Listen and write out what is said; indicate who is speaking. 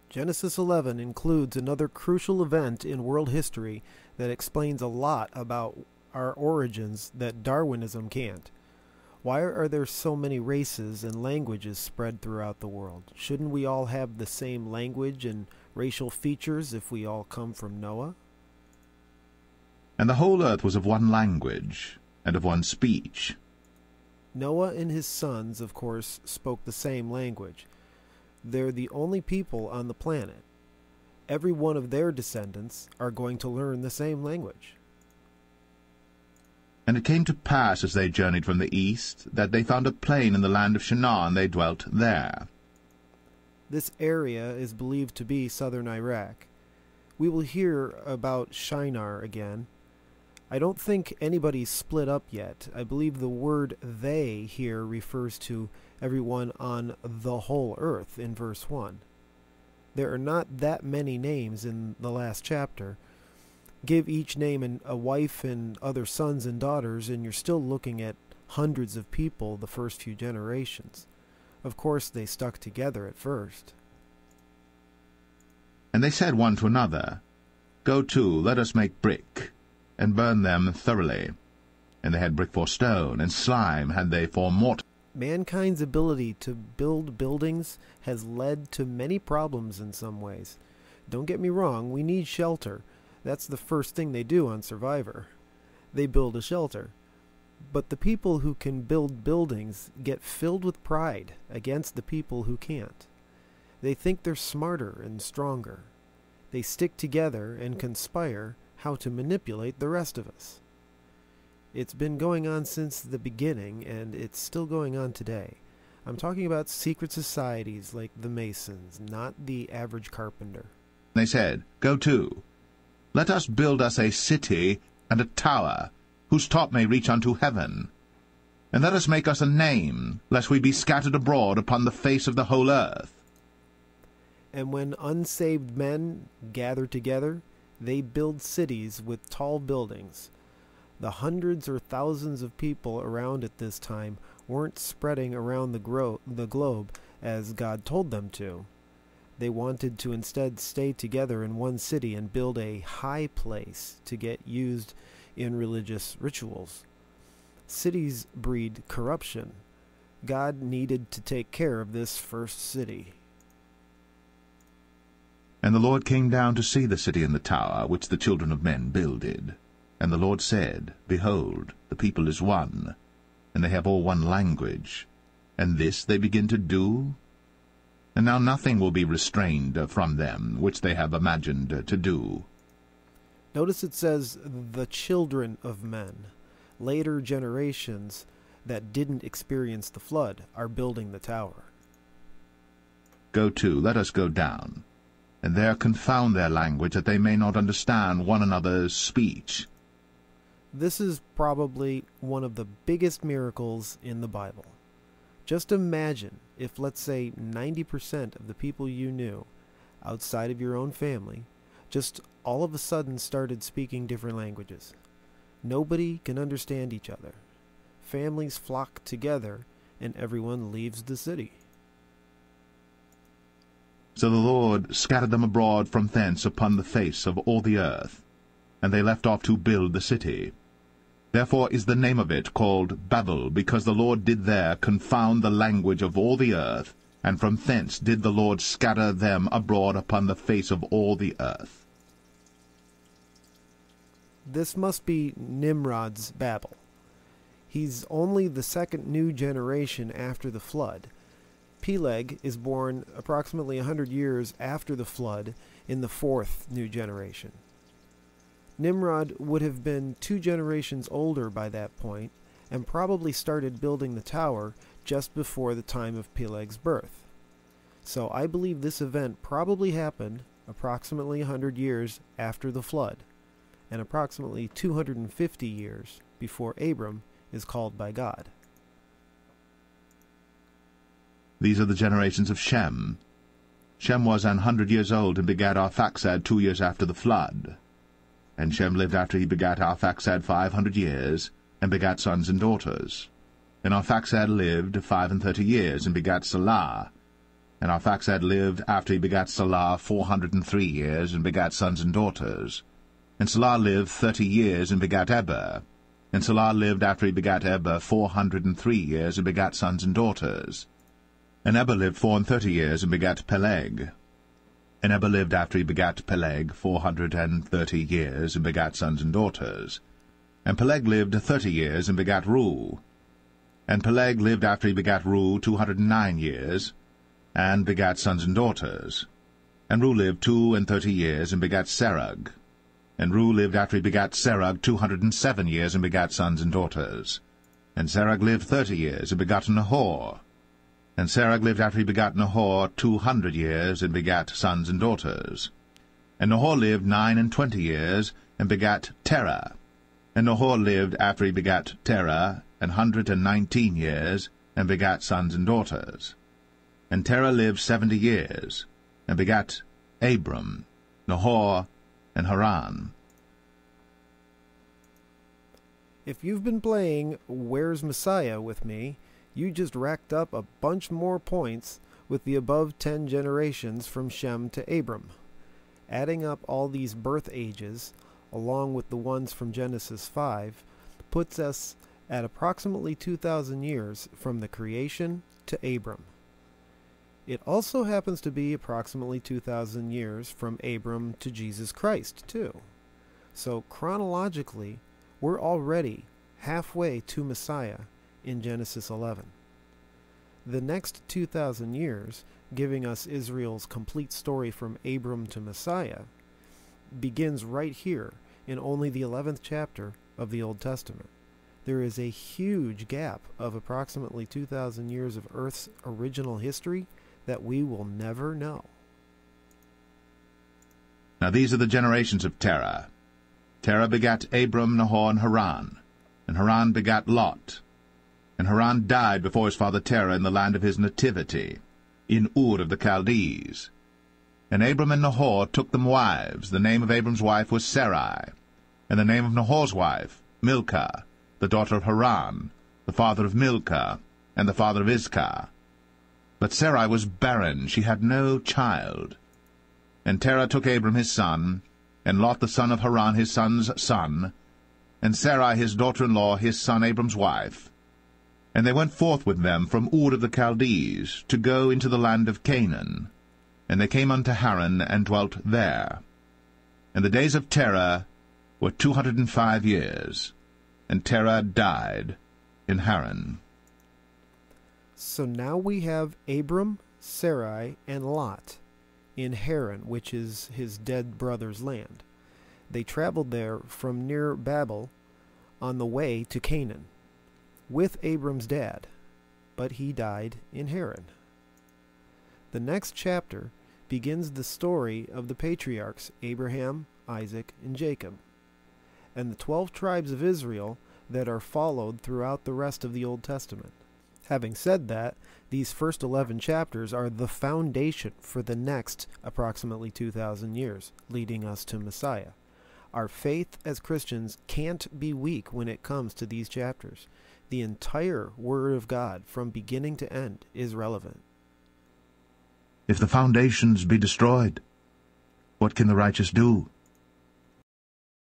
Speaker 1: Genesis 11 includes another crucial event in world history that explains a lot about our origins that Darwinism can't. Why are there so many races and languages spread throughout the world? Shouldn't we all have the same language and racial features if we all come from Noah?
Speaker 2: And the whole earth was of one language, and of one speech.
Speaker 1: Noah and his sons, of course, spoke the same language. They're the only people on the planet. Every one of their descendants are going to learn the same language.
Speaker 2: And it came to pass, as they journeyed from the east, that they found a plain in the land of Shinar, and they dwelt there.
Speaker 1: This area is believed to be southern Iraq. We will hear about Shinar again. I don't think anybody's split up yet. I believe the word they here refers to everyone on the whole earth in verse 1. There are not that many names in the last chapter. Give each name a wife and other sons and daughters, and you're still looking at hundreds of people the first few generations. Of course, they stuck together at first.
Speaker 2: And they said one to another, Go to, let us make brick, and burn them thoroughly. And they had brick for stone, and slime had they for mortar.
Speaker 1: Mankind's ability to build buildings has led to many problems in some ways. Don't get me wrong, we need shelter. That's the first thing they do on Survivor. They build a shelter. But the people who can build buildings get filled with pride against the people who can't. They think they're smarter and stronger. They stick together and conspire how to manipulate the rest of us. It's been going on since the beginning, and it's still going on today. I'm talking about secret societies like the Masons, not the average carpenter.
Speaker 2: They said, Go to, let us build us a city and a tower, whose top may reach unto heaven. And let us make us a name, lest we be scattered abroad upon the face of the whole earth.
Speaker 1: And when unsaved men gather together, they build cities with tall buildings. The hundreds or thousands of people around at this time weren't spreading around the globe as God told them to. They wanted to instead stay together in one city and build a high place to get used in religious rituals. Cities breed corruption. God needed to take care of this first city.
Speaker 2: And the Lord came down to see the city and the tower, which the children of men builded. And the Lord said, Behold, the people is one, and they have all one language. And this they begin to do? And now nothing will be restrained from them, which they have imagined to do.
Speaker 1: Notice it says, the children of men. Later generations that didn't experience the flood are building the tower.
Speaker 2: Go to, let us go down, and there confound their language, that they may not understand one another's speech.
Speaker 1: This is probably one of the biggest miracles in the Bible. Just imagine if, let's say, 90% of the people you knew, outside of your own family, just all of a sudden started speaking different languages. Nobody can understand each other. Families flock together, and everyone leaves the city.
Speaker 2: So the Lord scattered them abroad from thence upon the face of all the earth, and they left off to build the city. Therefore is the name of it called Babel, because the Lord did there confound the language of all the earth, and from thence did the Lord scatter them abroad upon the face of all the earth.
Speaker 1: This must be Nimrod's Babel. He's only the second new generation after the flood. Peleg is born approximately 100 years after the flood in the fourth new generation. Nimrod would have been 2 generations older by that point, and probably started building the tower just before the time of Peleg's birth. So I believe this event probably happened approximately 100 years after the flood, and approximately 250 years before Abram is called by God.
Speaker 2: These are the generations of Shem. Shem was 100 years old, and begat Arphaxad 2 years after the flood. And Shem lived after he begat Arphaxad 500 years, and begat sons and daughters. And Arphaxad lived 35 years, and begat Salah. And Arphaxad lived after he begat Salah 403 years, and begat sons and daughters. And Salah lived 30 years, and begat Eber. And Salah lived after he begat Eber 403 years, and begat sons and daughters. And Eber lived 34 years, and begat Peleg. And Eber lived after he begat Peleg 430 years, and begat sons and daughters. And Peleg lived 30 years, and begat Reu. And Peleg lived after he begat Reu 209 years, and begat sons and daughters. And Reu lived 32 years, and begat Serug. And Reu lived after he begat Serug 207 years, and begat sons and daughters. And Serug lived 30 years, and begat Nahor. And Serug lived after he begat Nahor 200 years, and begat sons and daughters. And Nahor lived 29 years, and begat Terah. And Nahor lived after he begat Terah 119 years, and begat sons and daughters. And Terah lived 70 years, and begat Abram, Nahor, and Haran.
Speaker 1: If you've been playing Where's Messiah with me, you just racked up a bunch more points with the above 10 generations from Shem to Abram. Adding up all these birth ages, along with the ones from Genesis 5, puts us at approximately 2,000 years from the creation to Abram. It also happens to be approximately 2,000 years from Abram to Jesus Christ, too. So chronologically, we're already halfway to Messiah in Genesis 11. The next 2,000 years, giving us Israel's complete story from Abram to Messiah, begins right here in only the 11th chapter of the Old Testament. There is a huge gap of approximately 2,000 years of Earth's original history that we will never know.
Speaker 2: Now these are the generations of Terah. Terah begat Abram, Nahor, and Haran. And Haran begat Lot. And Haran died before his father Terah in the land of his nativity, in Ur of the Chaldees. And Abram and Nahor took them wives. The name of Abram's wife was Sarai, and the name of Nahor's wife, Milcah, the daughter of Haran, the father of Milcah, and the father of Iscah. But Sarai was barren, she had no child. And Terah took Abram his son, and Lot the son of Haran his son's son, and Sarai his daughter-in-law his son Abram's wife. And they went forth with them from Ur of the Chaldees, to go into the land of Canaan. And they came unto Haran, and dwelt there. And the days of Terah were 205 years, and Terah died in Haran.
Speaker 1: So now we have Abram, Sarai, and Lot in Haran, which is his dead brother's land. They traveled there from near Babel on the way to Canaan with Abram's dad, but he died in Haran. The next chapter begins the story of the patriarchs Abraham, Isaac, and Jacob, and the 12 tribes of Israel that are followed throughout the rest of the Old Testament. Having said that, these first 11 chapters are the foundation for the next approximately 2,000 years, leading us to Messiah. Our faith as Christians can't be weak when it comes to these chapters. The entire Word of God, from beginning to end, is relevant.
Speaker 2: If the foundations be destroyed, what can the righteous do?